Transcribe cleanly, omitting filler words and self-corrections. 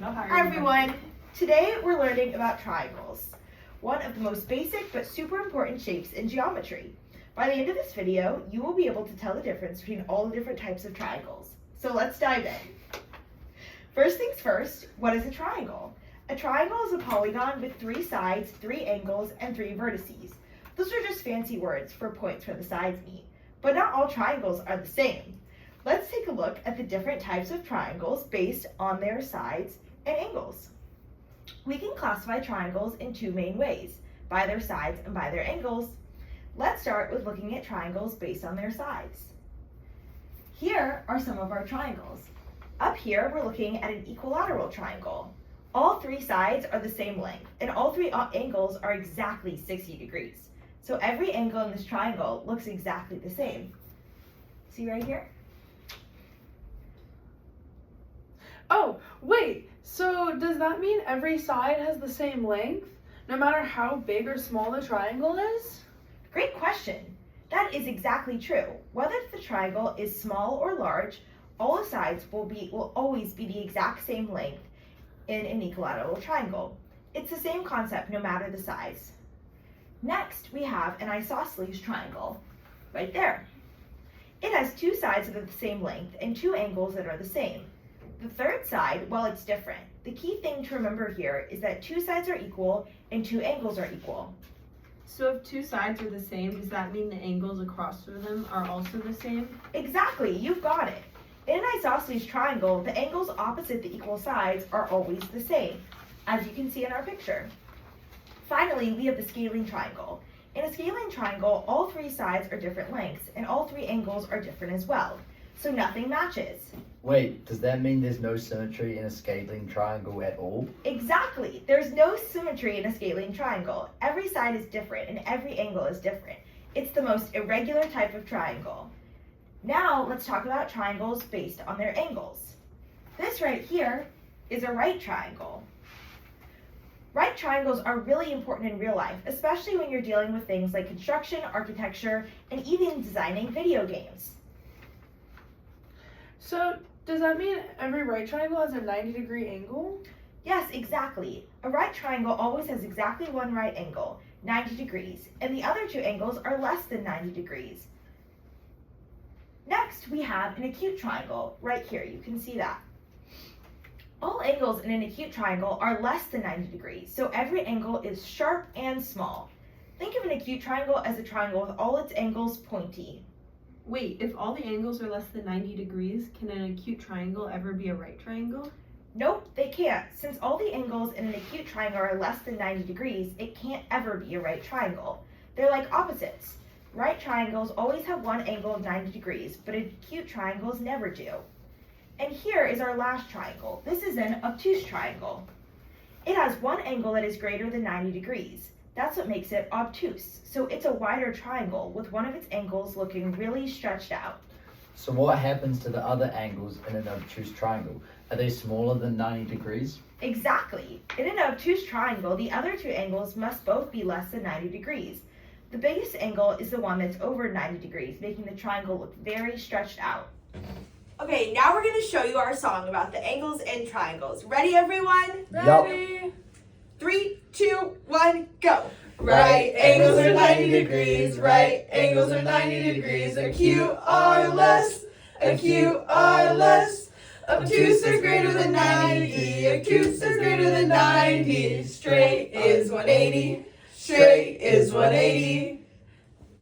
Hi everyone! Today we're learning about triangles, one of the most basic but super important shapes in geometry. By the end of this video, you will be able to tell the difference between all the different types of triangles. So let's dive in. First things first, what is a triangle? A triangle is a polygon with 3 sides, 3 angles, and 3 vertices. Those are just fancy words for points where the sides meet. But not all triangles are the same. Let's take a look at the different types of triangles based on their sides and angles. We can classify triangles in 2 main ways, by their sides and by their angles. Let's start with looking at triangles based on their sides. Here are some of our triangles. Up here, we're looking at an equilateral triangle. All 3 sides are the same length, and all 3 angles are exactly 60 degrees. So every angle in this triangle looks exactly the same. See right here? Oh, wait, so does that mean every side has the same length, no matter how big or small the triangle is? Great question. That is exactly true. Whether the triangle is small or large, all the sides will always be the exact same length in an equilateral triangle. It's the same concept no matter the size. Next, we have an isosceles triangle, right there. It has 2 sides that are the same length and 2 angles that are the same. The third side, well, it's different. The key thing to remember here is that 2 sides are equal and 2 angles are equal. So if 2 sides are the same, does that mean the angles across from them are also the same? Exactly, you've got it. In an isosceles triangle, the angles opposite the equal sides are always the same, as you can see in our picture. Finally, we have the scaling triangle. In a scaling triangle, all 3 sides are different lengths, and all 3 angles are different as well. So nothing matches. Wait, does that mean there's no symmetry in a scaling triangle at all? Exactly. There's no symmetry in a scaling triangle. Every side is different and every angle is different. It's the most irregular type of triangle. Now let's talk about triangles based on their angles. This right here is a right triangle. Right triangles are really important in real life, especially when you're dealing with things like construction, architecture, and even designing video games. So does that mean every right triangle has a 90-degree angle? Yes, exactly. A right triangle always has exactly one right angle, 90 degrees, and the other 2 angles are less than 90 degrees. Next, we have an acute triangle. Right here, you can see that. All angles in an acute triangle are less than 90 degrees, so every angle is sharp and small. Think of an acute triangle as a triangle with all its angles pointy. Wait, if all the angles are less than 90 degrees, can an acute triangle ever be a right triangle? Nope, they can't. Since all the angles in an acute triangle are less than 90 degrees, it can't ever be a right triangle. They're like opposites. Right triangles always have one angle of 90 degrees, but acute triangles never do. And here is our last triangle. This is an obtuse triangle. It has one angle that is greater than 90 degrees. That's what makes it obtuse. So it's a wider triangle with one of its angles looking really stretched out. So what happens to the other angles in an obtuse triangle? Are they smaller than 90 degrees? Exactly. In an obtuse triangle, the other 2 angles must both be less than 90 degrees. The biggest angle is the one that's over 90 degrees, making the triangle look very stretched out. Okay, now we're going to show you our song about the angles in triangles. Ready, everyone? Ready? 3, 2, 1, go. Right angles are 90 degrees, right angles are 90 degrees, acute are less, acute are less. Obtuse is greater than 90, obtuse is greater than 90. Straight is 180, straight is 180.